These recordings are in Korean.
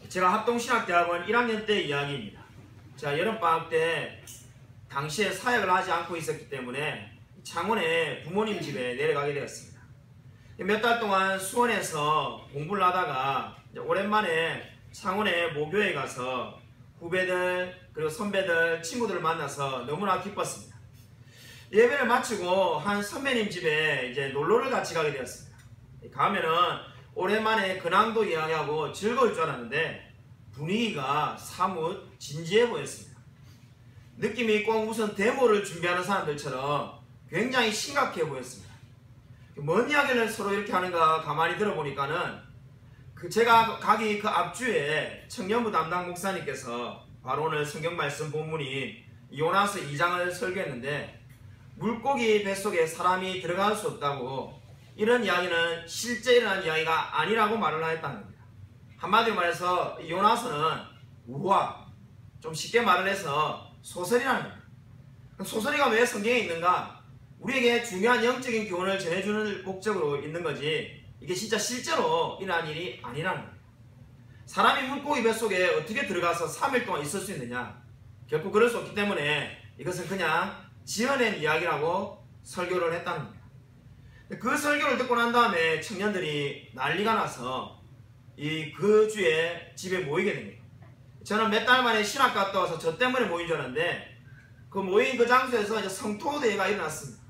제가 합동신학대학원 1학년 때 이야기입니다. 제가 여름방학 때 당시에 사역을 하지 않고 있었기 때문에 창원에 부모님 집에 내려가게 되었습니다. 몇 달 동안 수원에서 공부를 하다가 오랜만에 창원의 모교에 가서 후배들 그리고 선배들 친구들을 만나서 너무나 기뻤습니다. 예배를 마치고 한 선배님 집에 이제 놀러를 같이 가게 되었습니다. 가면은 오랜만에 근황도 이야기하고 즐거울 줄 알았는데 분위기가 사뭇 진지해 보였습니다. 느낌이 꼭 무슨 데모를 준비하는 사람들처럼 굉장히 심각해 보였습니다. 뭔 이야기를 서로 이렇게 하는가 가만히 들어보니까는 제가 가기 그 앞주에 청년부 담당 목사님께서 바로 오늘 성경 말씀 본문인 요나서 2장을 설교했는데 물고기 뱃속에 사람이 들어갈 수 없다고 이런 이야기는 실제 일어난 이야기가 아니라고 말을 하였다는 겁니다. 한마디로 말해서 요나서는 우화, 좀 쉽게 말을 해서 소설이라는 겁니다. 소설이가 왜 성경에 있는가? 우리에게 중요한 영적인 교훈을 전해주는 목적으로 있는 거지 이게 진짜 실제로 일어난 일이 아니라는 거예요. 사람이 물고기 뱃속에 어떻게 들어가서 3일 동안 있을 수 있느냐? 결코 그럴 수 없기 때문에 이것은 그냥 지어낸 이야기라고 설교를 했다는 겁니다. 그 설교를 듣고 난 다음에 청년들이 난리가 나서 그 주에 집에 모이게 됩니다. 저는 몇 달 만에 신학 갔다 와서 저 때문에 모인 줄 알았는데 그 모인 그 장소에서 이제 성토대회가 일어났습니다.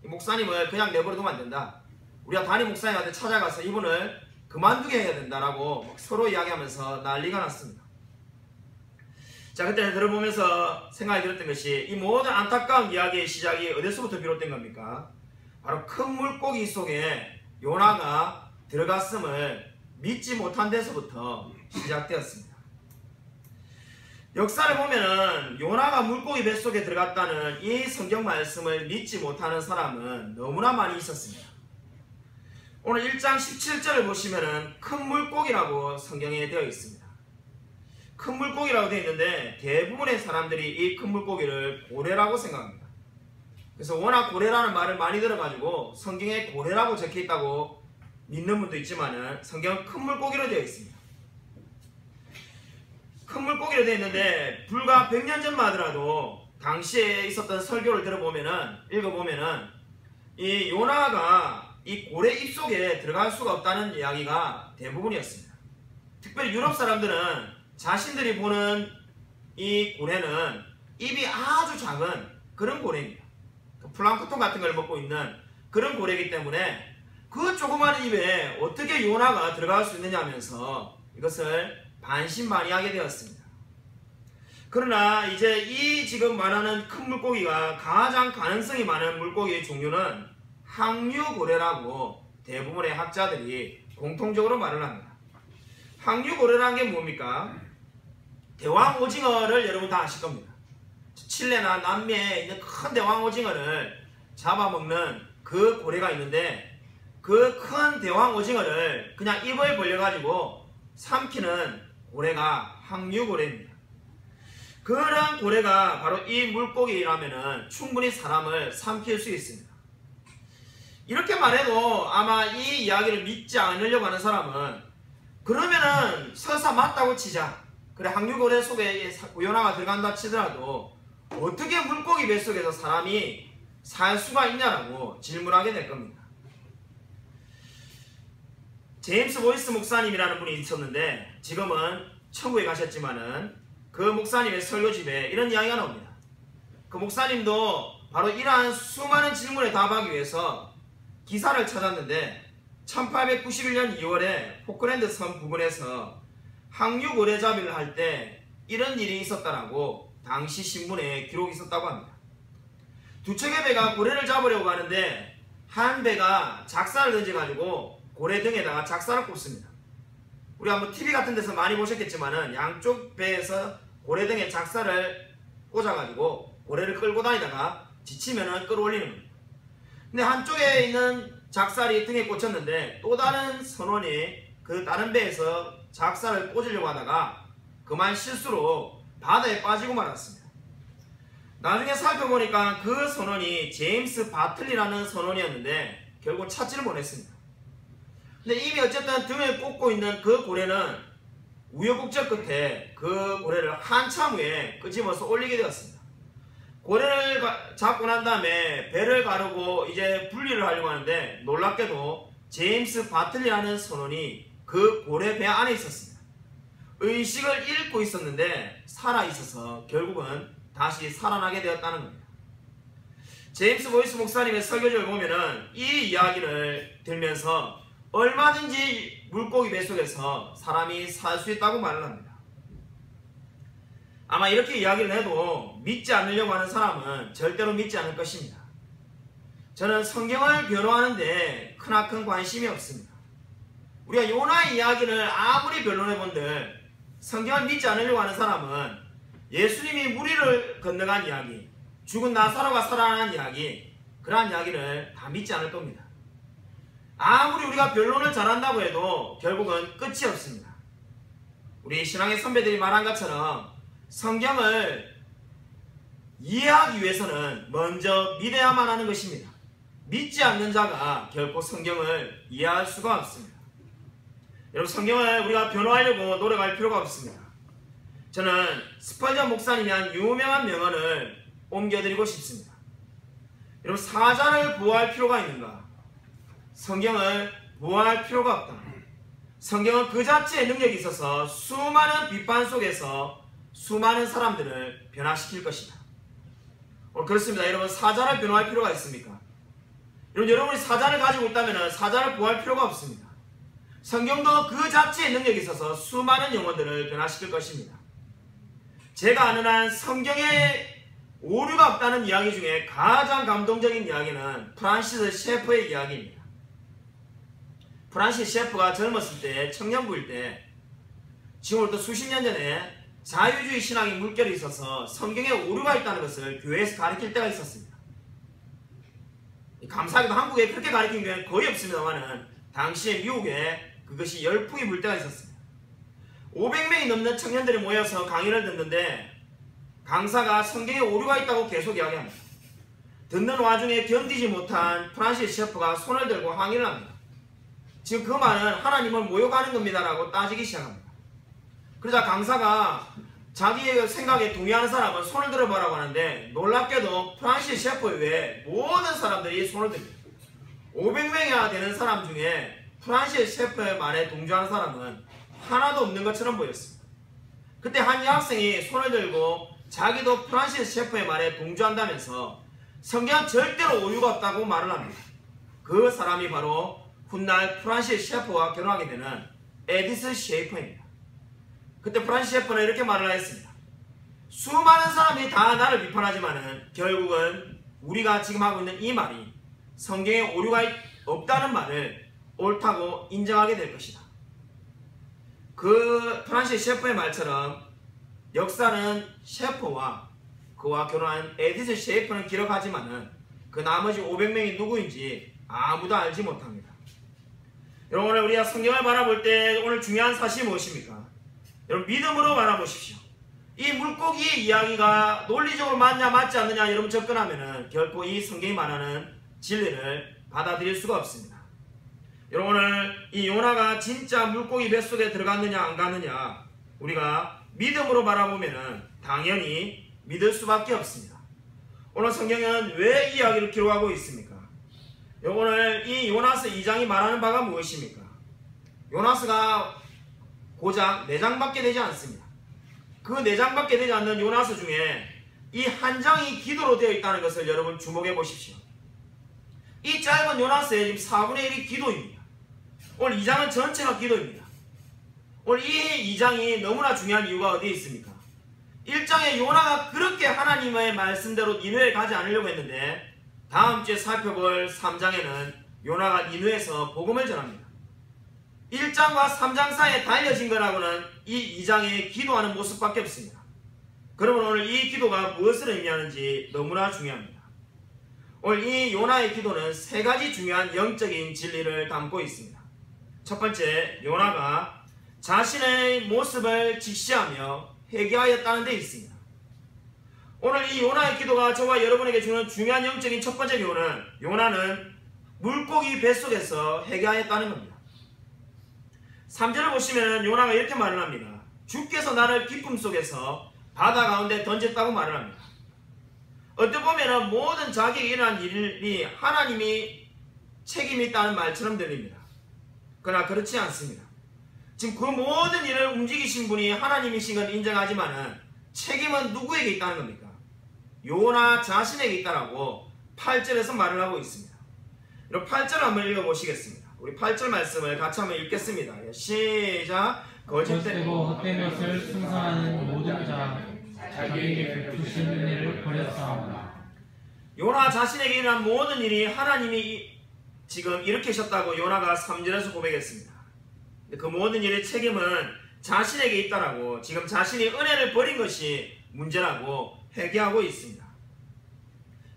이 목사님을 그냥 내버려두면 안 된다. 우리가 담임 목사님한테 찾아가서 이분을 그만두게 해야 된다라고 서로 이야기하면서 난리가 났습니다. 자, 그때 들어보면서 생각이 들었던 것이 이 모든 안타까운 이야기의 시작이 어디서부터 비롯된 겁니까? 바로 큰 물고기 속에 요나가 들어갔음을 믿지 못한 데서부터 시작되었습니다. 역사를 보면은 요나가 물고기 뱃속에 들어갔다는 이 성경 말씀을 믿지 못하는 사람은 너무나 많이 있었습니다. 오늘 1장 17절을 보시면은 큰 물고기라고 성경에 되어 있습니다. 큰 물고기라고 되어 있는데 대부분의 사람들이 이 큰 물고기를 고래라고 생각합니다. 그래서 워낙 고래라는 말을 많이 들어가지고 성경에 고래라고 적혀있다고 믿는 분도 있지만은 성경은 큰 물고기로 되어 있습니다. 큰 물고기로 되어 있는데 불과 100년 전만 하더라도 당시에 있었던 설교를 들어보면은 읽어보면은 이 요나가 이 고래 입속에 들어갈 수가 없다는 이야기가 대부분이었습니다. 특별히 유럽 사람들은 자신들이 보는 이 고래는 입이 아주 작은 그런 고래입니다. 플랑크톤 같은 걸 먹고 있는 그런 고래이기 때문에 그 조그마한 입에 어떻게 요나가 들어갈 수 있느냐 하면서 이것을 반신반의하게 되었습니다. 그러나 이제 이 지금 말하는 큰 물고기가 가장 가능성이 많은 물고기의 종류는 항류고래라고 대부분의 학자들이 공통적으로 말을 합니다. 항류고래라는 게 뭡니까? 대왕오징어를 여러분 다 아실 겁니다. 칠레나 남미에 있는 큰 대왕오징어를 잡아먹는 그 고래가 있는데 그 큰 대왕오징어를 그냥 입을 벌려가지고 삼키는 고래가 항류고래입니다. 그런 고래가 바로 이 물고기라면 충분히 사람을 삼킬 수 있습니다. 이렇게 말해도 아마 이 이야기를 믿지 않으려고 하는 사람은 그러면은 설사 맞다고 치자. 그래 항류고래 속에 요나가 들어간다 치더라도 어떻게 물고기 뱃속에서 사람이 살 수가 있냐라고 질문하게 될 겁니다. 제임스 보이스 목사님이라는 분이 있었는데 지금은 천국에 가셨지만은 그 목사님의 설교집에 이런 이야기가 나옵니다. 그 목사님도 바로 이러한 수많은 질문에 답하기 위해서 기사를 찾았는데 1891년 2월에 포클랜드 섬 부근에서 항류고래잡이를 할 때 이런 일이 있었다라고 당시 신문에 기록이 있었다고 합니다. 두 척의 배가 고래를 잡으려고 하는데 한 배가 작사를 던져가지고 고래 등에다가 작사를 꽂습니다. 우리 한번 TV 같은 데서 많이 보셨겠지만은 양쪽 배에서 고래 등에 작사를 꽂아가지고 고래를 끌고 다니다가 지치면은 끌어올리는 겁니다. 근데 한쪽에 있는 작살이 등에 꽂혔는데 또 다른 선원이 그 다른 배에서 작살을 꽂으려고 하다가 그만 실수로 바다에 빠지고 말았습니다. 나중에 살펴보니까 그 선원이 제임스 바틀리라는 선원이었는데 결국 찾지를 못했습니다. 근데 이미 어쨌든 등을 꽂고 있는 그 고래는 우여곡절 끝에 그 고래를 한참 후에 끄집어서 올리게 되었습니다. 고래를 잡고 난 다음에 배를 가르고 이제 분리를 하려고 하는데 놀랍게도 제임스 바틀리라는 선원이 그 고래 배 안에 있었습니다. 의식을 잃고 있었는데 살아있어서 결국은 다시 살아나게 되었다는 겁니다. 제임스 보이스 목사님의 설교를 보면은 이 이야기를 들면서 얼마든지 물고기 뱃속에서 사람이 살 수 있다고 말을 합니다. 아마 이렇게 이야기를 해도 믿지 않으려고 하는 사람은 절대로 믿지 않을 것입니다. 저는 성경을 변호하는데 크나큰 관심이 없습니다. 우리가 요나의 이야기를 아무리 변론해본들 성경을 믿지 않으려고 하는 사람은 예수님이 무리를 건너간 이야기, 죽은 나사로가 살아난 이야기, 그러한 이야기를 다 믿지 않을 겁니다. 아무리 우리가 변론을 잘한다고 해도 결국은 끝이 없습니다. 우리 신앙의 선배들이 말한 것처럼 성경을 이해하기 위해서는 먼저 믿어야만 하는 것입니다. 믿지 않는 자가 결코 성경을 이해할 수가 없습니다. 여러분, 성경을 우리가 변호하려고 노력할 필요가 없습니다. 저는 스펄전 목사님이 한 유명한 명언을 옮겨드리고 싶습니다. 여러분, 사자를 보호할 필요가 있는가? 성경을 보호할 필요가 없다. 성경은 그 자체의 능력이 있어서 수많은 비판 속에서 수많은 사람들을 변화시킬 것이다. 그렇습니다. 여러분, 사자를 변호할 필요가 있습니까? 여러분이 사자를 가지고 있다면 사자를 보호할 필요가 없습니다. 성경도 그 자체의 능력이 있어서 수많은 영혼들을 변화시킬 것입니다. 제가 아는 한 성경에 오류가 없다는 이야기 중에 가장 감동적인 이야기는 프란시스 셰프의 이야기입니다. 프란시스 셰프가 젊었을 때, 청년부일 때, 지금으로부터 수십 년 전에 자유주의 신앙의 물결이 있어서 성경에 오류가 있다는 것을 교회에서 가르칠 때가 있었습니다. 감사하게도 한국에 그렇게 가르치는 교회는 거의 없습니다만 당시에 미국에 그것이 열풍이 불 때가 있었습니다. 500명이 넘는 청년들이 모여서 강의를 듣는데 강사가 성경에 오류가 있다고 계속 이야기합니다. 듣는 와중에 견디지 못한 프란시스 셰프가 손을 들고 항의를 합니다. 지금 그 말은 하나님을 모욕하는 겁니다 라고 따지기 시작합니다. 그러자 강사가 자기의 생각에 동의하는 사람은 손을 들어보라고 하는데 놀랍게도 프란시스 셰프 외에 모든 사람들이 손을 듭니다. 500명이나 되는 사람 중에 프란시스 셰프의 말에 동조하는 사람은 하나도 없는 것처럼 보였습니다. 그때 한 여학생이 손을 들고 자기도 프란시스 셰프의 말에 동조한다면서 성경은 절대로 오류가 없다고 말을 합니다. 그 사람이 바로 훗날 프란시스 셰프와 결혼하게 되는 에디스 셰이퍼입니다. 그때 프란시스 셰프는 이렇게 말을 했습니다. 수많은 사람이 다 나를 비판하지만은 결국은 우리가 지금 하고 있는 이 말이 성경에 오류가 없다는 말을 옳다고 인정하게 될 것이다. 그 프란시스 셰프의 말처럼 역사는 셰프와 그와 결혼한 에디스 셰이퍼는 기록하지만은 그 나머지 500명이 누구인지 아무도 알지 못합니다. 여러분, 오늘 우리가 성경을 바라볼 때 오늘 중요한 사실이 무엇입니까? 여러분, 믿음으로 바라보십시오. 이 물고기의 이야기가 논리적으로 맞냐 맞지 않느냐 여러분 접근하면은 결코 이 성경이 말하는 진리를 받아들일 수가 없습니다. 여러분, 오늘 이 요나가 진짜 물고기 뱃속에 들어갔느냐 안 갔느냐 우리가 믿음으로 바라보면은 당연히 믿을 수밖에 없습니다. 오늘 성경은 왜 이 이야기를 기록하고 있습니까? 오늘 이 요나서 2장이 말하는 바가 무엇입니까? 요나서가 고작 4장밖에 되지 않습니다. 그 4장밖에 되지 않는 요나서 중에 이 한 장이 기도로 되어 있다는 것을 여러분 주목해 보십시오. 이 짧은 요나서의 지금 4분의 1이 기도입니다. 오늘 2장은 전체가 기도입니다. 오늘 이 2장이 너무나 중요한 이유가 어디에 있습니까? 1장에 요나가 그렇게 하나님의 말씀대로 니느웨에 가지 않으려고 했는데 다음 주에 살펴볼 3장에는 요나가 니느웨에서 복음을 전합니다. 1장과 3장 사이에 달려진 거라고는 이 2장에 기도하는 모습밖에 없습니다. 그러면 오늘 이 기도가 무엇을 의미하는지 너무나 중요합니다. 오늘 이 요나의 기도는 3가지 중요한 영적인 진리를 담고 있습니다. 첫 번째, 요나가 자신의 모습을 직시하며 회개하였다는 데 있습니다. 오늘 이 요나의 기도가 저와 여러분에게 주는 중요한 영적인 첫 번째 교훈은 요나는 물고기 뱃속에서 회개하였다는 겁니다. 3절을 보시면 요나가 이렇게 말을 합니다. 주께서 나를 기쁨 속에서 바다 가운데 던졌다고 말을 합니다. 어떻게 보면 모든 자기에게 일어난 일이 하나님이 책임이 있다는 말처럼 들립니다. 그러나 그렇지 않습니다. 지금 그 모든 일을 움직이신 분이 하나님이신 건 인정하지만 책임은 누구에게 있다는 겁니까? 요나 자신에게 있다라고 8절에서 말을 하고 있습니다. 그럼 8절을 한번 읽어보시겠습니다. 우리 8절 말씀을 같이 한번 읽겠습니다. 시작. 거짓되고 헛된 것을 승상하는 모든 자 자기에게 베푸신 은혜를 버렸사오나. 요나 자신에게 일어난 모든 일이 하나님이 지금 일으키셨다고 요나가 3절에서 고백했습니다. 그 모든 일의 책임은 자신에게 있다라고 지금 자신이 은혜를 버린 것이 문제라고 회개하고 있습니다.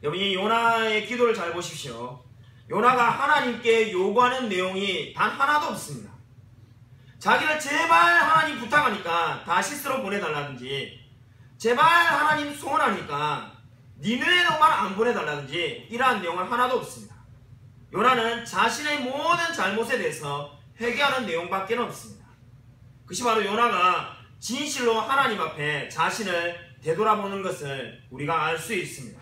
여러분, 이 요나의 기도를 잘 보십시오. 요나가 하나님께 요구하는 내용이 단 하나도 없습니다. 자기를 제발 하나님 부탁하니까 다시스로 보내달라든지, 제발 하나님 소원하니까 니느웨로만 안 보내달라든지 이러한 내용은 하나도 없습니다. 요나는 자신의 모든 잘못에 대해서 회개하는 내용밖에 없습니다. 그것이 바로 요나가 진실로 하나님 앞에 자신을 되돌아보는 것을 우리가 알 수 있습니다.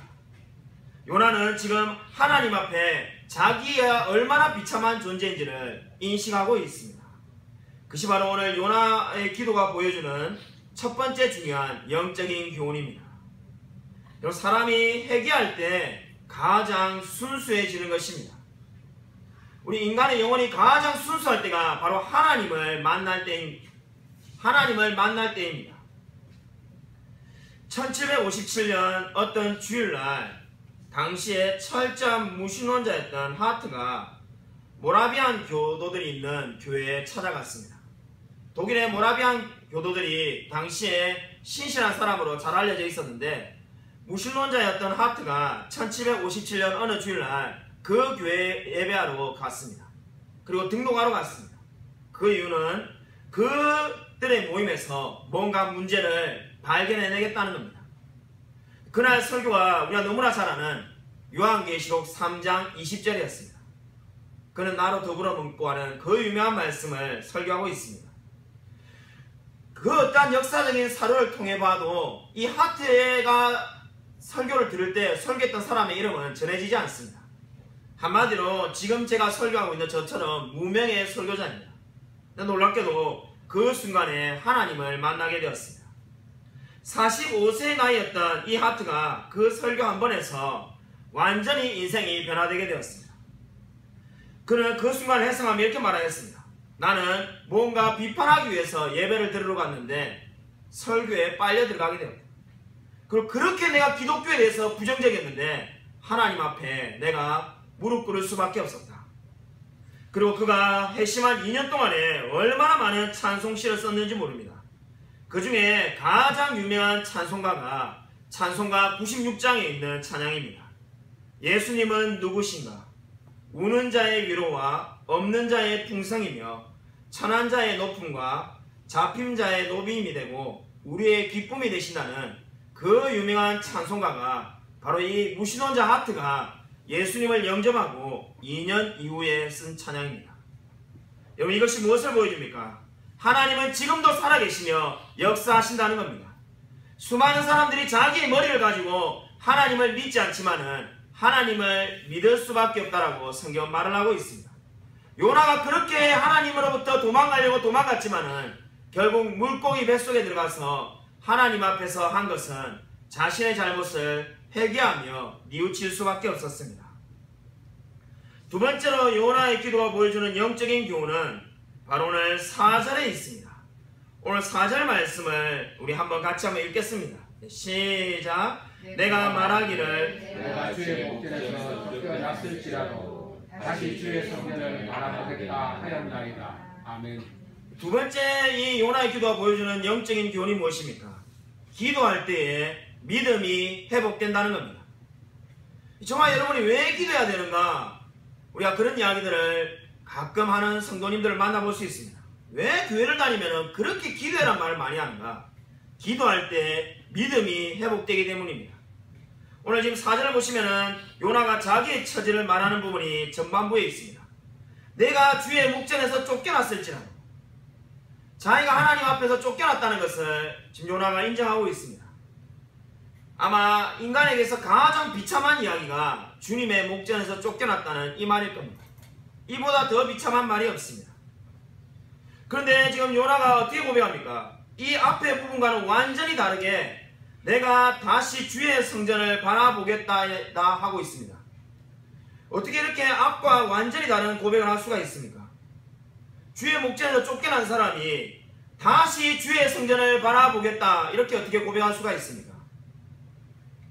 요나는 지금 하나님 앞에 자기가 얼마나 비참한 존재인지를 인식하고 있습니다. 그것이 바로 오늘 요나의 기도가 보여주는 첫 번째 중요한 영적인 교훈입니다. 사람이 회개할 때 가장 순수해지는 것입니다. 우리 인간의 영혼이 가장 순수할 때가 바로 하나님을 만날 때입니다. 1757년 어떤 주일날 당시에 철저한 무신론자였던 하트가 모라비안 교도들이 있는 교회에 찾아갔습니다. 독일의 모라비안 교도들이 당시에 신실한 사람으로 잘 알려져 있었는데, 무신론자였던 하트가 1757년 어느 주일날 그 교회에 예배하러 갔습니다. 그리고 등록하러 갔습니다. 그 이유는 그들의 모임에서 뭔가 문제를 발견해내겠다는 겁니다. 그날 설교가 우리가 너무나 잘 아는 요한계시록 3장 20절이었습니다. 그는 나로 더불어 먹고 하는 그 유명한 말씀을 설교하고 있습니다. 그 어떠한 역사적인 사료를 통해 봐도 이 하트가 설교를 들을 때 설교했던 사람의 이름은 전해지지 않습니다. 한마디로 지금 제가 설교하고 있는 저처럼 무명의 설교자입니다. 놀랍게도 그 순간에 하나님을 만나게 되었습니다. 45세의 나이였던 이 하트가 그 설교 한 번에서 완전히 인생이 변화되게 되었습니다. 그는 그 순간을 해석하며 이렇게 말하였습니다. 나는 뭔가 비판하기 위해서 예배를 들으러 갔는데 설교에 빨려 들어가게 되었다. 그리고 그렇게 내가 기독교에 대해서 부정적이었는데 하나님 앞에 내가 무릎 꿇을 수밖에 없었다. 그리고 그가 회심한 2년 동안에 얼마나 많은 찬송시를 썼는지 모릅니다. 그 중에 가장 유명한 찬송가가 찬송가 96장에 있는 찬양입니다. 예수님은 누구신가? 우는 자의 위로와 없는 자의 풍성이며 천한 자의 높음과 잡힘 자의 노비임이 되고 우리의 기쁨이 되신다는 그 유명한 찬송가가 바로 이 무신론자 하트가 예수님을 영접하고 2년 이후에 쓴 찬양입니다. 여러분, 이것이 무엇을 보여줍니까? 하나님은 지금도 살아계시며 역사하신다는 겁니다. 수많은 사람들이 자기의 머리를 가지고 하나님을 믿지 않지만은 하나님을 믿을 수밖에 없다라고 성경은 말을 하고 있습니다. 요나가 그렇게 하나님으로부터 도망가려고 도망갔지만은 결국 물고기 뱃속에 들어가서 하나님 앞에서 한 것은 자신의 잘못을 회개하며 뉘우칠 수밖에 없었습니다. 두 번째로 요나의 기도가 보여주는 영적인 교훈은 바로 오늘 4절에 있습니다. 오늘 4절 말씀을 우리 한번 같이 한번 읽겠습니다. 시작. 내가 말하기를 내가 주의 목전에서 쫓겨났을지라도 다시 주의 성전을 바라보겠다 하였나이다. 아멘. 두 번째 이 요나의 기도가 보여주는 영적인 교훈이 무엇입니까? 기도할 때에 믿음이 회복된다는 겁니다. 정말 여러분이 왜 기도해야 되는가? 우리가 그런 이야기들을 가끔 하는 성도님들을 만나볼 수 있습니다. 왜 교회를 다니면 그렇게 기도해란 말을 많이 하는가? 기도할 때 믿음이 회복되기 때문입니다. 오늘 지금 4절을 보시면은 요나가 자기의 처지를 말하는 부분이 전반부에 있습니다. 내가 주의 목전에서 쫓겨났을지라도, 자기가 하나님 앞에서 쫓겨났다는 것을 지금 요나가 인정하고 있습니다. 아마 인간에게서 가장 비참한 이야기가 주님의 목전에서 쫓겨났다는 이 말일 겁니다. 이보다 더 비참한 말이 없습니다. 그런데 지금 요나가 어떻게 고백합니까? 이 앞의 부분과는 완전히 다르게 내가 다시 주의 성전을 바라보겠다 하고 있습니다. 어떻게 이렇게 앞과 완전히 다른 고백을 할 수가 있습니까? 주의 목전에서 쫓겨난 사람이 다시 주의 성전을 바라보겠다 이렇게 어떻게 고백할 수가 있습니까?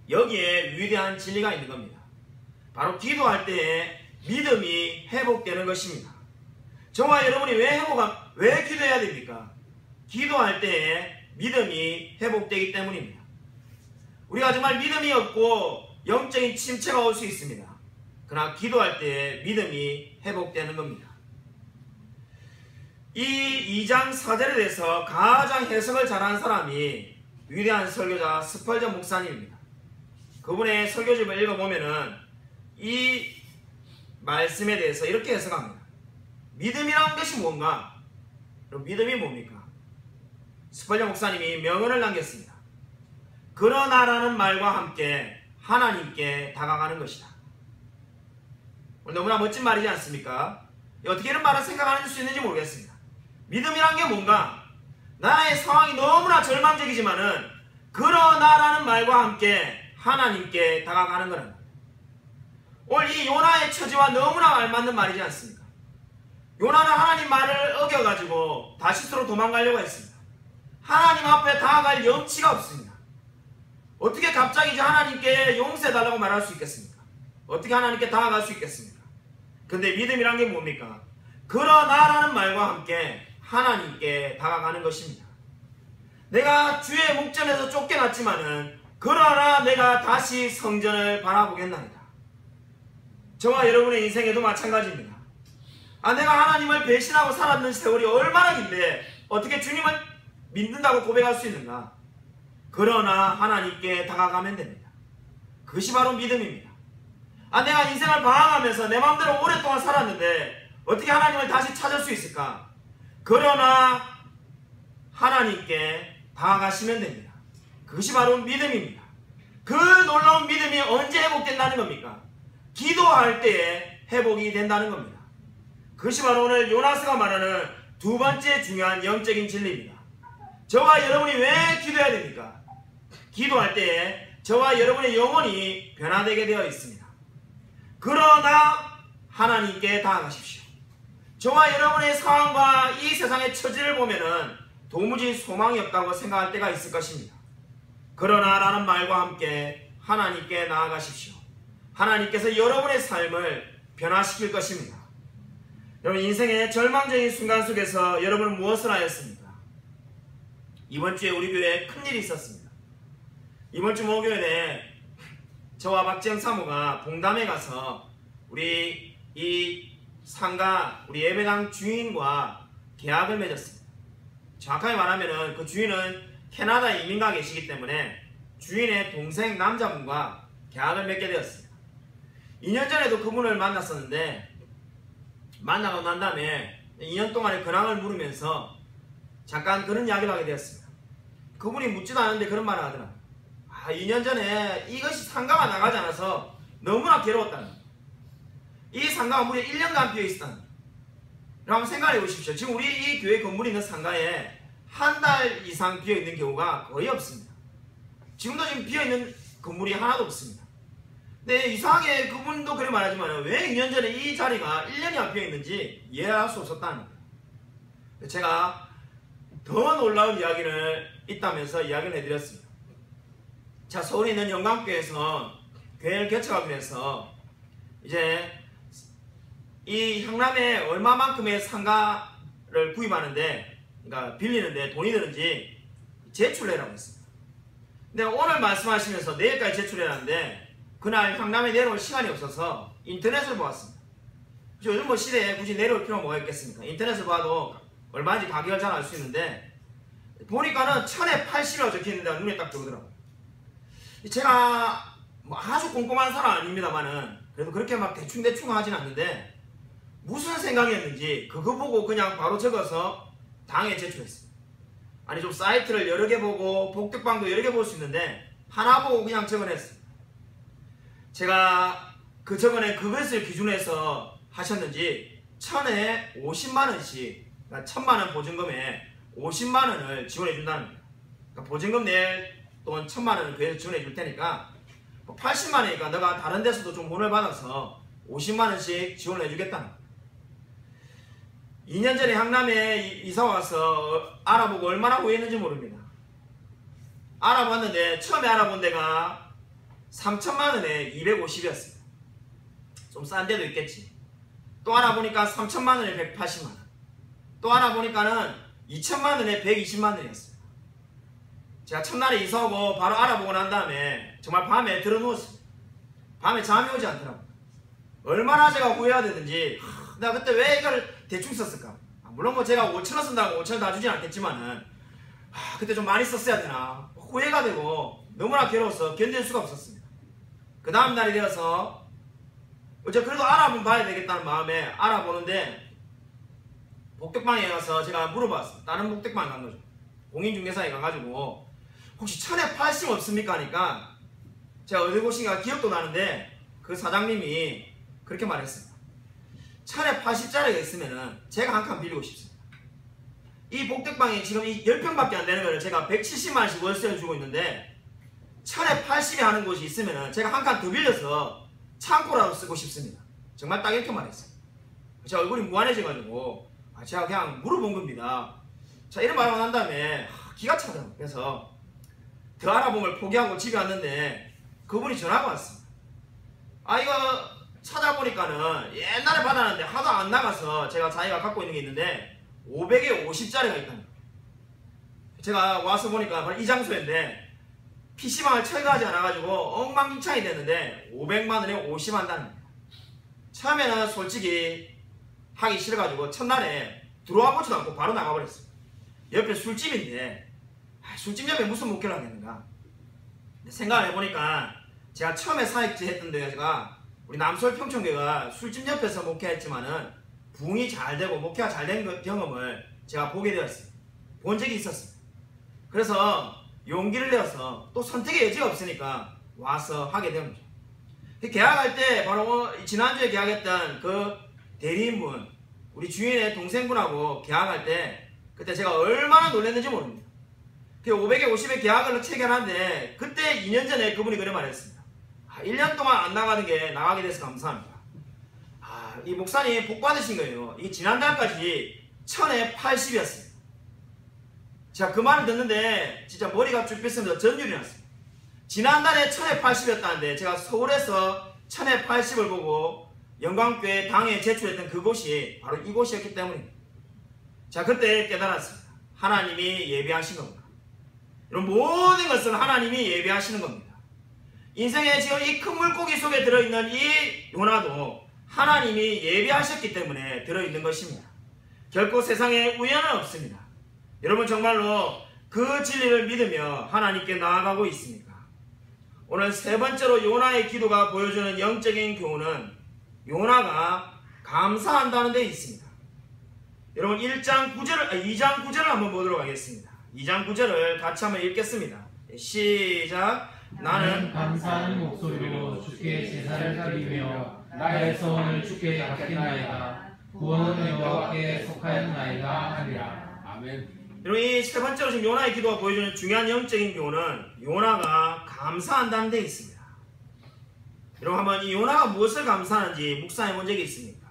여기에 위대한 진리가 있는 겁니다. 바로 기도할 때에 믿음이 회복되는 것입니다. 저와 여러분이 왜 기도해야 됩니까? 기도할 때에 믿음이 회복되기 때문입니다. 우리가 정말 믿음이 없고 영적인 침체가 올 수 있습니다. 그러나 기도할 때에 믿음이 회복되는 겁니다. 이 2장 4절에 대해서 가장 해석을 잘한 사람이 위대한 설교자 스펄전 목사님입니다. 그분의 설교집을 읽어보면은 이 말씀에 대해서 이렇게 해석합니다. 믿음이라는 것이 뭔가? 그럼 믿음이 뭡니까? 스펄전 목사님이 명언을 남겼습니다. 그러나라는 말과 함께 하나님께 다가가는 것이다. 너무나 멋진 말이지 않습니까? 어떻게 이런 말을 생각하는 수 있는지 모르겠습니다. 믿음이란 게 뭔가? 나의 상황이 너무나 절망적이지만은 그러나라는 말과 함께 하나님께 다가가는 거랍니다. 오늘 이 요나의 처지와 너무나 알맞는 말이지 않습니까? 요나는 하나님 말을 어겨가지고 다시스로 도망가려고 했습니다. 하나님 앞에 다가갈 염치가 없습니다. 어떻게 갑자기 이제 하나님께 용서해달라고 말할 수 있겠습니까? 어떻게 하나님께 다가갈 수 있겠습니까? 근데 믿음이란 게 뭡니까? 그러나라는 말과 함께 하나님께 다가가는 것입니다. 내가 주의 목전에서 쫓겨났지만은 그러나 내가 다시 성전을 바라보겠나이다. 저와 여러분의 인생에도 마찬가지입니다. 내가 하나님을 배신하고 살았는 세월이 얼마나 긴데 어떻게 주님을 믿는다고 고백할 수 있는가? 그러나 하나님께 다가가면 됩니다. 그것이 바로 믿음입니다. 내가 인생을 방황하면서 내 마음대로 오랫동안 살았는데 어떻게 하나님을 다시 찾을 수 있을까? 그러나 하나님께 다가가시면 됩니다. 그것이 바로 믿음입니다. 그 놀라운 믿음이 언제 회복된다는 겁니까? 기도할 때에 회복이 된다는 겁니다. 그것이 바로 오늘 요나스가 말하는 두 번째 중요한 영적인 진리입니다. 저와 여러분이 왜 기도해야 됩니까? 기도할 때에 저와 여러분의 영혼이 변화되게 되어 있습니다. 그러나 하나님께 다가가십시오. 저와 여러분의 상황과 이 세상의 처지를 보면은 도무지 소망이 없다고 생각할 때가 있을 것입니다. 그러나 라는 말과 함께 하나님께 나아가십시오. 하나님께서 여러분의 삶을 변화시킬 것입니다. 여러분 인생의 절망적인 순간 속에서 여러분은 무엇을 하였습니까? 이번 주에 우리 교회에 큰일이 있었습니다. 이번 주 목요일에 저와 박지영 사모가 봉담에 가서 우리 이 상가 우리 예배당 주인과 계약을 맺었습니다. 정확하게 말하면 그 주인은 캐나다에 이민가 계시기 때문에 주인의 동생 남자분과 계약을 맺게 되었습니다. 2년 전에도 그분을 만났었는데 만나고 난 다음에 2년 동안의 근황을 물으면서 잠깐 그런 이야기를 하게 되었습니다. 그분이 묻지도 않았는데 그런 말을 하더라고요. 2년 전에 이것이 상가가 나가지 않아서 너무나 괴로웠다는 거예요. 이 상가가 무려 1년간 비어 있었다는 거예요. 한번 생각해 보십시오. 지금 우리 이 교회 건물이 있는 상가에 한 달 이상 비어 있는 경우가 거의 없습니다. 지금도 지금 비어 있는 건물이 하나도 없습니다. 근데 이상하게 그분도 그래 말하지만 왜 2년 전에 이 자리가 1년이 안 비어 있는지 이해할 수 없었다는 거예요. 제가 더 놀라운 이야기를 있다면서 이야기를 해드렸습니다. 자, 서울에 있는 영광교회에서 교회를 개척하기 위해서 이제 이 향남에 얼마만큼의 상가를 구입하는데, 그러니까 빌리는데 돈이 드는지 제출해라고 했습니다. 근데 오늘 말씀하시면서 내일까지 제출해라는데 그날 향남에 내려올 시간이 없어서 인터넷을 보았습니다. 요즘 뭐 시대에 굳이 내려올 필요가 뭐가 있겠습니까? 인터넷을 봐도 얼마인지 가격을 잘 알 수 있는데 보니까는 1080이라고 적혀있는데 눈에 딱 들어오더라고요. 제가 뭐 아주 꼼꼼한 사람 아닙니다만은 그래도 그렇게 막 대충 하진 않는데 무슨 생각이었는지 그거 보고 그냥 바로 적어서 당에 제출했습니다. 아니 좀 사이트를 여러 개 보고 복덕방도 여러 개 볼 수 있는데 하나 보고 그냥 적어냈습니다. 제가 그 적어낸 그것을 기준해서 하셨는지 1000에 50만원씩, 그러니까 1000만원 보증금에 50만원을 지원해 준다는 거예요. 그러니까 보증금 낼 돈 1000만원을 그래서 지원해 줄 테니까 80만원이니까 너가 다른 데서도 좀 돈을 받아서 50만원씩 지원해 주겠다는 거예요. 2년 전에 향남에 이사 와서 알아보고 얼마나 후회했는지 모릅니다. 알아봤는데 처음에 알아본 데가 3천만원에 250이었어요. 좀 싼 데도 있겠지. 또 알아보니까 3천만원에 180만원. 또 알아보니까는 2천만원에 120만원이었어요. 제가 첫날에 이사 오고 바로 알아보고 난 다음에 정말 밤에 들어누웠습니다. 밤에 잠이 오지 않더라고요. 얼마나 제가 후회해야 되든지 내가 그때 왜 이걸 대충 썼을까? 물론 뭐 제가 5천원 쓴다고 5천원 다 주진 않겠지만은 그때 좀 많이 썼어야 되나 후회가 되고 너무나 괴로워서 견딜 수가 없었습니다. 그 다음 날이 되어서 어째 그래도 알아보면 봐야 되겠다는 마음에 알아보는데 복덕방에 가서 제가 물어봤어요. 다른 복덕방 간 거죠. 공인중개사에 가가지고 혹시 1000에 80 없습니까? 하니까 제가 어디 곳인가 기억도 나는데 그 사장님이 그렇게 말했습니다. 1000에 80짜리가 있으면은 제가 한 칸 빌리고 싶습니다. 이 복덕방이 지금 이 10평밖에 안 되는 거를 제가 170만원씩 월세를 주고 있는데 1000에 80이 하는 곳이 있으면은 제가 한 칸 더 빌려서 창고라도 쓰고 싶습니다. 정말 딱 이렇게 말했어요. 제가 얼굴이 무한해져가지고 제가 그냥 물어본 겁니다. 자, 이런 말하고 난 다음에 기가 차더라고요. 그래서 더 알아봄을 포기하고 집에 왔는데 그분이 전화가 왔습니다. 이거 찾아보니까는 옛날에 받았는데 하도 안 나가서 제가 자기가 갖고 있는 게 있는데 500에 50짜리가 있다는 거예요. 제가 와서 보니까 바로 이 장소인데 PC방을 철거하지 않아가지고 엉망진창이 됐는데 500만원에 50 한다는 거예요. 처음에는 솔직히 하기 싫어가지고 첫날에 들어와 보지도 않고 바로 나가버렸어요. 옆에 술집인데 술집 옆에 무슨 목회를 하겠는가. 생각을 해보니까 제가 처음에 사역지 했던 데가 우리 남서울 평촌교회가 술집 옆에서 목회했지만은 부흥이 잘 되고 목회가 잘 된 경험을 제가 보게 되었어요. 본 적이 있었어요. 그래서 용기를 내어서 또 선택의 여지가 없으니까 와서 하게 된 거죠. 계약할 때 바로 지난주에 계약했던 그 대리인분, 우리 주인의 동생분하고 계약할 때 그때 제가 얼마나 놀랐는지 모릅니다. 500에 50에 계약을 체결하는데 그때 2년 전에 그분이 그래 말했습니다. 1년 동안 안 나가는 게 나가게 돼서 감사합니다. 이 목사님 복 받으신 거예요. 이 지난달까지 1000에 80이었습니다. 제가 그 말을 듣는데 진짜 머리가 쭉 빗으면서 전율이 났습니다. 지난달에 1000에 80이었다는데 제가 서울에서 1000에 80을 보고 영광교회 당에 제출했던 그곳이 바로 이곳이었기 때문입니다. 자, 그때 깨달았습니다. 하나님이 예비하신 겁니다. 이런 모든 것은 하나님이 예비하시는 겁니다. 인생에 지금 이 큰 물고기 속에 들어있는 이 요나도 하나님이 예비하셨기 때문에 들어있는 것입니다. 결코 세상에 우연은 없습니다. 여러분 정말로 그 진리를 믿으며 하나님께 나아가고 있습니까? 오늘 세 번째로 요나의 기도가 보여주는 영적인 교훈은 요나가 감사한다는 데 있습니다. 여러분 2장 9절을 한번 보도록 하겠습니다. 2장 9절을 같이 한번 읽겠습니다. 시작. 나는 감사하는 목소리로 주께 제사를 드리며 나의 소원을 주께 아끼나이다. 구원은 여호와께 속하였나이다 하리라. 아멘. 여러분 이 세 번째로 지금 요나의 기도가 보여주는 중요한 영적인 교훈은 요나가 감사한다는 데 있습니다. 여러분 한번 이 요나가 무엇을 감사하는지 묵상해 본 적이 있습니까?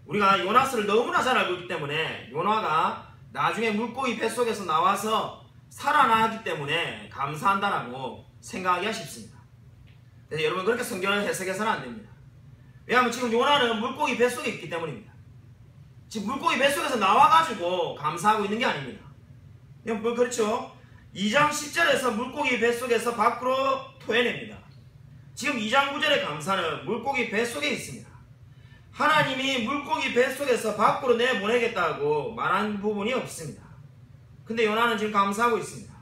우리가 요나스를 너무나 잘 알고 있기 때문에 요나가 나중에 물고기 뱃속에서 나와서 살아나기 때문에 감사한다라고 생각하기가 쉽습니다. 그래서 여러분 그렇게 성경을 해석해서는 안 됩니다. 왜냐하면 지금 요나는 물고기 뱃속에 있기 때문입니다. 지금 물고기 뱃속에서 나와가지고 감사하고 있는 게 아닙니다. 그렇죠? 2장 10절에서 물고기 뱃속에서 밖으로 토해냅니다. 지금 2장 9절의 감사는 물고기 뱃속에 있습니다. 하나님이 물고기 뱃속에서 밖으로 내보내겠다고 말한 부분이 없습니다. 근데 요나는 지금 감사하고 있습니다.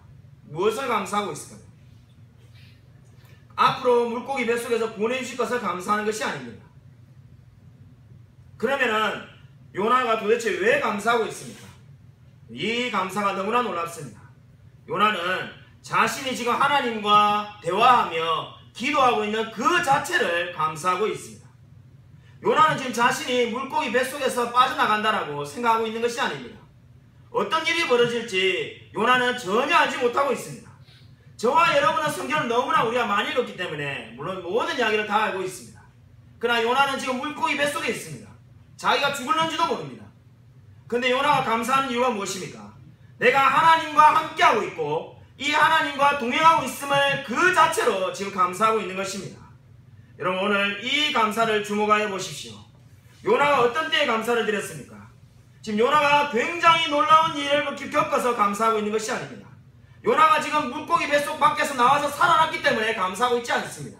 무엇을 감사하고 있을까요? 앞으로 물고기 뱃속에서 보내주실 것을 감사하는 것이 아닙니다. 그러면은 요나가 도대체 왜 감사하고 있습니까? 이 감사가 너무나 놀랍습니다. 요나는 자신이 지금 하나님과 대화하며 기도하고 있는 그 자체를 감사하고 있습니다. 요나는 지금 자신이 물고기 뱃속에서 빠져나간다라고 생각하고 있는 것이 아닙니다. 어떤 일이 벌어질지 요나는 전혀 알지 못하고 있습니다. 저와 여러분은 성경을 너무나 우리가 많이 읽었기 때문에 물론 모든 이야기를 다 알고 있습니다. 그러나 요나는 지금 물고기 뱃속에 있습니다. 자기가 죽을는지도 모릅니다. 근데 요나가 감사하는 이유가 무엇입니까? 내가 하나님과 함께하고 있고 이 하나님과 동행하고 있음을 그 자체로 지금 감사하고 있는 것입니다. 여러분 오늘 이 감사를 주목하여 보십시오. 요나가 어떤 때에 감사를 드렸습니까? 지금 요나가 굉장히 놀라운 일을 겪어서 감사하고 있는 것이 아닙니다. 요나가 지금 물고기 뱃속 밖에서 나와서 살아났기 때문에 감사하고 있지 않습니다.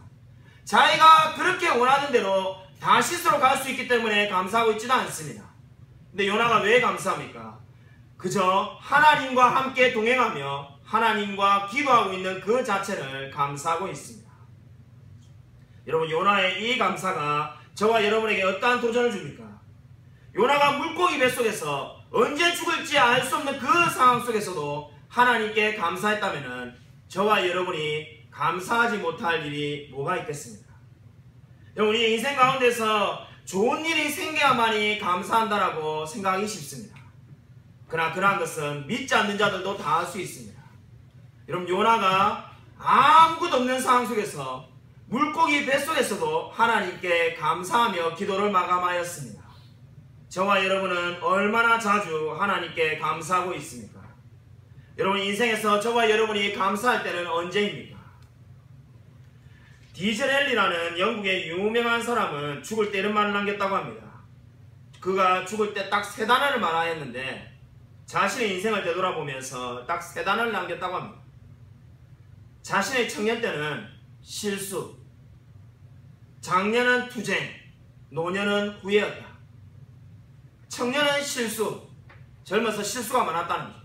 자기가 그렇게 원하는 대로 다시스로 갈 수 있기 때문에 감사하고 있지는 않습니다. 근데 요나가 왜 감사합니까? 그저 하나님과 함께 동행하며 하나님과 기도하고 있는 그 자체를 감사하고 있습니다. 여러분 요나의 이 감사가 저와 여러분에게 어떠한 도전을 줍니까? 요나가 물고기 뱃속에서 언제 죽을지 알 수 없는 그 상황 속에서도 하나님께 감사했다면 저와 여러분이 감사하지 못할 일이 뭐가 있겠습니까? 여러분 우리 인생 가운데서 좋은 일이 생겨야만이 감사한다라고 생각하기 쉽습니다. 그러나 그러한 것은 믿지 않는 자들도 다 할 수 있습니다. 여러분 요나가 아무것도 없는 상황 속에서 물고기 뱃속에서도 하나님께 감사하며 기도를 마감하였습니다. 저와 여러분은 얼마나 자주 하나님께 감사하고 있습니까? 여러분 인생에서 저와 여러분이 감사할 때는 언제입니까? 디즈렐리라는 영국의 유명한 사람은 죽을 때 이런 말을 남겼다고 합니다. 그가 죽을 때 딱 3단어를 말하였는데 자신의 인생을 되돌아보면서 딱 3단어를 남겼다고 합니다. 자신의 청년 때는 실수, 장년은 투쟁, 노년은 후회였다. 청년은 실수, 젊어서 실수가 많았다는 거죠.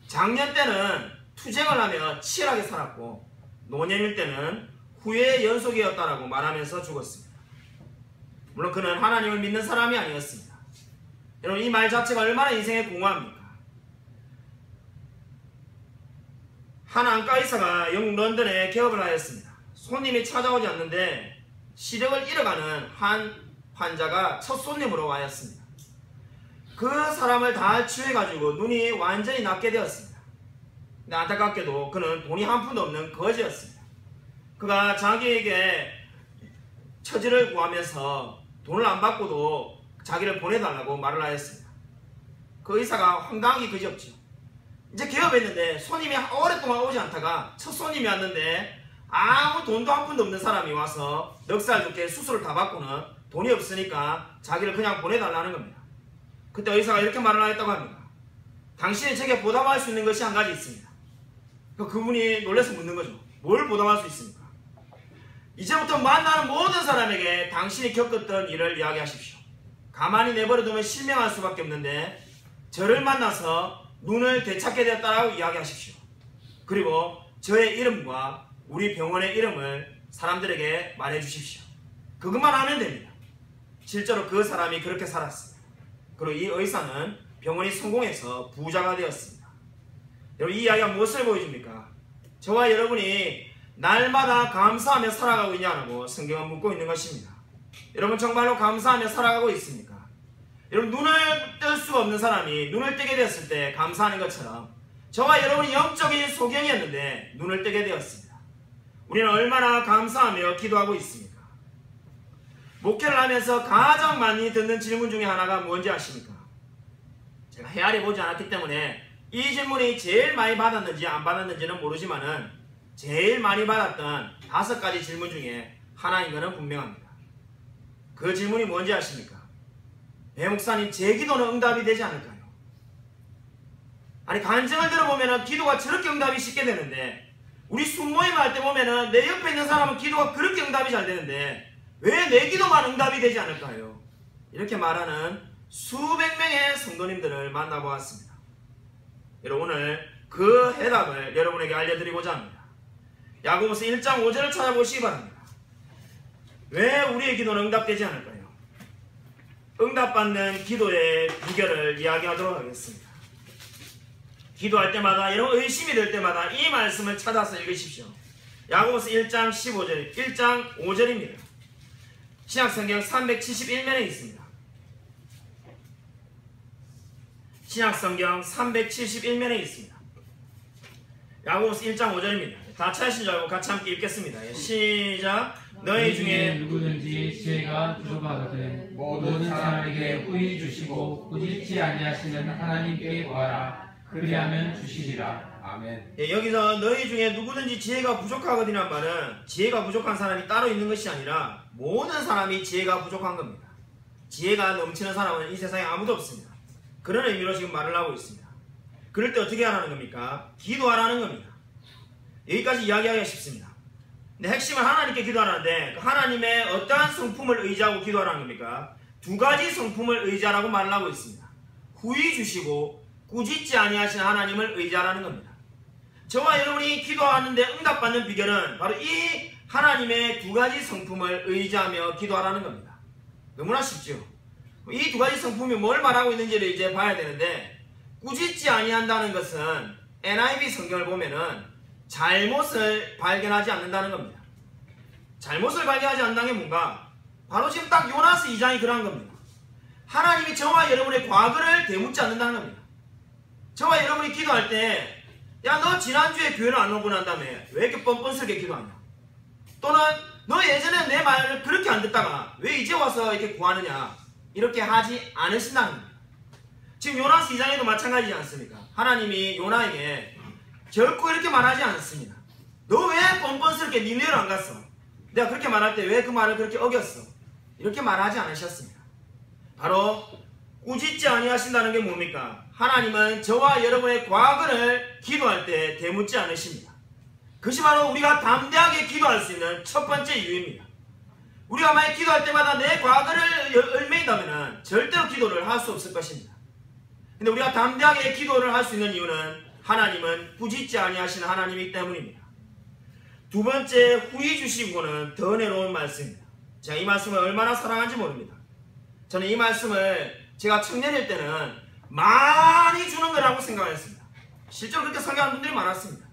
장년 때는 투쟁을 하며 치열하게 살았고 노년일 때는 후회의 연속이었다라고 말하면서 죽었습니다. 물론 그는 하나님을 믿는 사람이 아니었습니다. 여러분 이 말 자체가 얼마나 인생에 공허합니까? 한 안과 의사가 영국 런던에 개업을 하였습니다. 손님이 찾아오지 않는데 시력을 잃어가는 한 환자가 첫 손님으로 와였습니다. 그 사람을 다 치유해가지고 눈이 완전히 낫게 되었습니다. 근데 안타깝게도 그는 돈이 한 푼도 없는 거지였습니다. 그가 자기에게 처지를 구하면서 돈을 안 받고도 자기를 보내달라고 말을 하였습니다. 그 의사가 황당하게 그지없죠. 이제 개업했는데 손님이 오랫동안 오지 않다가 첫 손님이 왔는데 아무 돈도 한 푼도 없는 사람이 와서 넉살 좋게 수술을 다 받고는 돈이 없으니까 자기를 그냥 보내달라는 겁니다. 그때 의사가 이렇게 말을 하였다고 합니다. 당신이 제게 보답할 수 있는 것이 한 가지 있습니다. 그분이 놀라서 묻는 거죠. 뭘 보답할 수 있습니까? 이제부터 만나는 모든 사람에게 당신이 겪었던 일을 이야기하십시오. 가만히 내버려두면 실명할 수밖에 없는데 저를 만나서 눈을 되찾게 되었다라고 이야기하십시오. 그리고 저의 이름과 우리 병원의 이름을 사람들에게 말해주십시오. 그것만 하면 됩니다. 실제로 그 사람이 그렇게 살았습니다. 그리고 이 의사는 병원이 성공해서 부자가 되었습니다. 여러분 이 이야기가 무엇을 보여줍니까? 저와 여러분이 날마다 감사하며 살아가고 있냐고 성경은 묻고 있는 것입니다. 여러분 정말로 감사하며 살아가고 있습니까? 여러분 눈을 뜰 수가 없는 사람이 눈을 뜨게 되었을 때 감사하는 것처럼 저와 여러분이 영적인 소경이었는데 눈을 뜨게 되었습니다. 우리는 얼마나 감사하며 기도하고 있습니까? 목회를 하면서 가장 많이 듣는 질문 중에 하나가 뭔지 아십니까? 제가 헤아려 보지 않았기 때문에 이 질문이 제일 많이 받았는지 안 받았는지는 모르지만은 제일 많이 받았던 5가지 질문 중에 하나인 것은 분명합니다. 그 질문이 뭔지 아십니까? 배 목사님 제 기도는 응답이 되지 않을까요? 아니 간증을 들어보면 기도가 저렇게 응답이 쉽게 되는데 우리 순모임 할 때 보면 내 옆에 있는 사람은 기도가 그렇게 응답이 잘 되는데 왜 내 기도만 응답이 되지 않을까요? 이렇게 말하는 수백 명의 성도님들을 만나보았습니다. 여러분 오늘 그 해답을 여러분에게 알려드리고자 합니다. 야고보서 1장 5절을 찾아보시기 바랍니다. 왜 우리의 기도는 응답되지 않을까요? 응답받는 기도의 비결을 이야기하도록 하겠습니다. 기도할 때마다 여러분 의심이 될 때마다 이 말씀을 찾아서 읽으십시오. 야고보서 1장 15절, 1장 5절입니다. 신약성경 371면에 있습니다. 신약성경 371면에 있습니다. 야고보서 1장 5절입니다. 다 찾으신 줄 알고 같이 함께 읽겠습니다. 예, 시작. 너희 중에 누구든지 지혜가 부족하거든 모든 사람에게 후히 주시고 꾸짖지 아니하시는 하나님께 구하라. 그리하면 주시리라. 아멘. 예, 여기서 너희 중에 누구든지 지혜가 부족하거든이란 말은 지혜가 부족한 사람이 따로 있는 것이 아니라 모든 사람이 지혜가 부족한 겁니다. 지혜가 넘치는 사람은 이 세상에 아무도 없습니다. 그런 의미로 지금 말을 하고 있습니다. 그럴 때 어떻게 하라는 겁니까? 기도하라는 겁니다. 여기까지 이야기하기가 쉽습니다. 근데 핵심은 하나님께 기도하라는데 그 하나님의 어떠한 성품을 의지하고 기도하라는 겁니까? 두 가지 성품을 의지하라고 말을 하고 있습니다. 후히 주시고 꾸짖지 아니하시는 하나님을 의지하라는 겁니다. 저와 여러분이 기도하는데 응답받는 비결은 바로 이 하나님의 두 가지 성품을 의지하며 기도하라는 겁니다. 너무나 쉽죠? 이 두 가지 성품이 뭘 말하고 있는지를 이제 봐야 되는데, 꾸짖지 아니한다는 것은 NIV 성경을 보면은 잘못을 발견하지 않는다는 겁니다. 잘못을 발견하지 않는다는 게 뭔가? 바로 지금 딱 요나스 2장이 그러한 겁니다. 하나님이 저와 여러분의 과거를 되묻지 않는다는 겁니다. 저와 여러분이 기도할 때, 야, 너 지난주에 교회를 안 오고 난 다음에 왜 이렇게 뻔뻔스럽게 기도하냐? 또는 너 예전에 내 말을 그렇게 안 듣다가 왜 이제 와서 이렇게 구하느냐? 이렇게 하지 않으신다는 겁니다. 지금 요나스 2장에도 마찬가지지 않습니까? 하나님이 요나에게 결코 이렇게 말하지 않습니다. 너 왜 뻔뻔스럽게 니네를 안 갔어? 내가 그렇게 말할 때 왜 그 말을 그렇게 어겼어? 이렇게 말하지 않으셨습니다. 바로 꾸짖지 아니하신다는 게 뭡니까? 하나님은 저와 여러분의 과거를 기도할 때 되묻지 않으십니다. 그것이 바로 우리가 담대하게 기도할 수 있는 첫 번째 이유입니다. 우리가 만약 기도할 때마다 내 과거를 얽매인다면 절대로 기도를 할 수 없을 것입니다. 근데 우리가 담대하게 기도를 할 수 있는 이유는 하나님은 꾸짖지 아니하시는 하나님이기 때문입니다. 두 번째, 후히 주시고는 더 은혜로운 말씀입니다. 제가 이 말씀을 얼마나 사랑하는지 모릅니다. 저는 이 말씀을 제가 청년일 때는 많이 주는 거라고 생각했습니다. 실제로 그렇게 생각하는 분들이 많았습니다.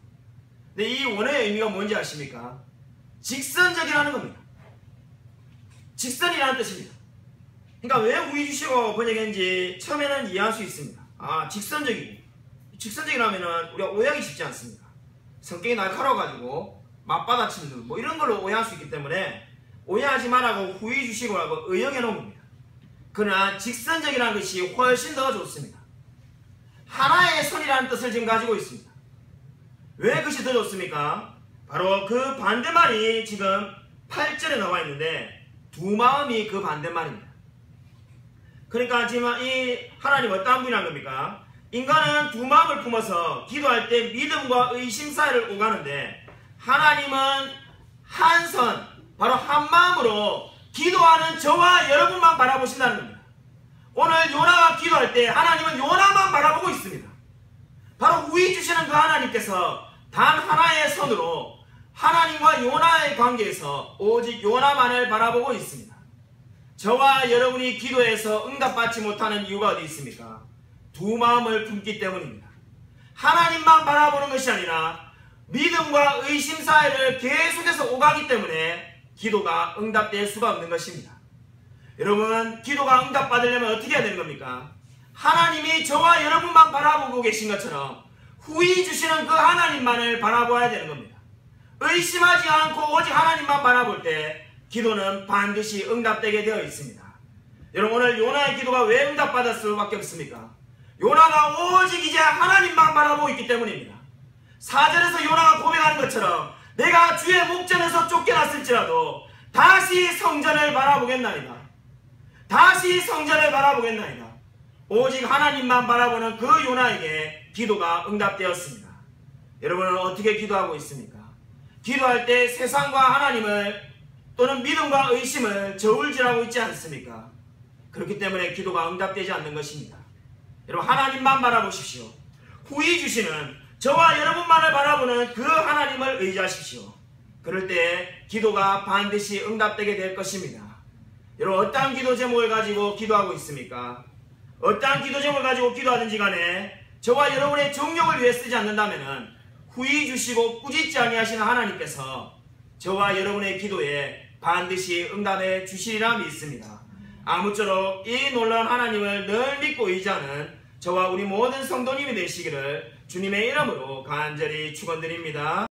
근데 이 원어의 의미가 뭔지 아십니까? 직선적이라는 겁니다. 직선이라는 뜻입니다. 그러니까 왜 후히 주시고 번역했는지 처음에는 이해할 수 있습니다. 아, 직선적이고. 직선적이라면 우리가 오해하기 쉽지 않습니다. 성격이 날카로워가지고 맞받아치는 뭐 이런 걸로 오해할 수 있기 때문에 오해하지 말라고 후히 주시고라고 의역해 놓은 겁니다. 그러나 직선적이라는 것이 훨씬 더 좋습니다. 하나의 선이라는 뜻을 지금 가지고 있습니다. 왜 그것이 더 좋습니까? 바로 그 반대말이 지금 8절에 나와 있는데 두 마음이 그 반대말입니다. 그러니까 지금 이 하나님 어떠한 분이란 겁니까? 인간은 두 마음을 품어서 기도할 때 믿음과 의심 사이를 오가는데 하나님은 한 선, 바로 한 마음으로 기도하는 저와 여러분만 바라보신다는 겁니다. 오늘 요나가 기도할 때 하나님은 요나만 바라보고 있습니다. 바로 후히 주시는 그 하나님께서 단 하나의 선으로 하나님과 요나의 관계에서 오직 요나만을 바라보고 있습니다. 저와 여러분이 기도해서 응답받지 못하는 이유가 어디 있습니까? 두 마음을 품기 때문입니다. 하나님만 바라보는 것이 아니라 믿음과 의심 사이를 계속해서 오가기 때문에 기도가 응답될 수가 없는 것입니다. 여러분, 기도가 응답받으려면 어떻게 해야 되는 겁니까? 하나님이 저와 여러분만 바라보고 계신 것처럼 후히 주시는 그 하나님만을 바라봐야 되는 겁니다. 의심하지 않고 오직 하나님만 바라볼 때 기도는 반드시 응답되게 되어 있습니다. 여러분, 오늘 요나의 기도가 왜 응답받을 수밖에 없습니까? 요나가 오직 이제 하나님만 바라보고 있기 때문입니다. 4절에서 요나가 고백하는 것처럼 내가 주의 목전에서 쫓겨났을지라도 다시 성전을 바라보겠나이다. 다시 성전을 바라보겠나이다. 오직 하나님만 바라보는 그 요나에게 기도가 응답되었습니다. 여러분은 어떻게 기도하고 있습니까? 기도할 때 세상과 하나님을 또는 믿음과 의심을 저울질하고 있지 않습니까? 그렇기 때문에 기도가 응답되지 않는 것입니다. 여러분, 하나님만 바라보십시오. 후히 주시는 저와 여러분만을 바라보는 그 하나님을 의지하십시오. 그럴 때 기도가 반드시 응답되게 될 것입니다. 여러분, 어떠한 기도 제목을 가지고 기도하고 있습니까? 어떠한 기도 제목을 가지고 기도하든지 간에 저와 여러분의 정욕을 위해 쓰지 않는다면 후히 주시고 꾸짖지 아니하시는 하나님께서 저와 여러분의 기도에 반드시 응답해 주시리라 믿습니다. 아무쪼록 이 놀라운 하나님을 늘 믿고 의지하는 저와 우리 모든 성도님이 되시기를 주님의 이름으로 간절히 축원드립니다.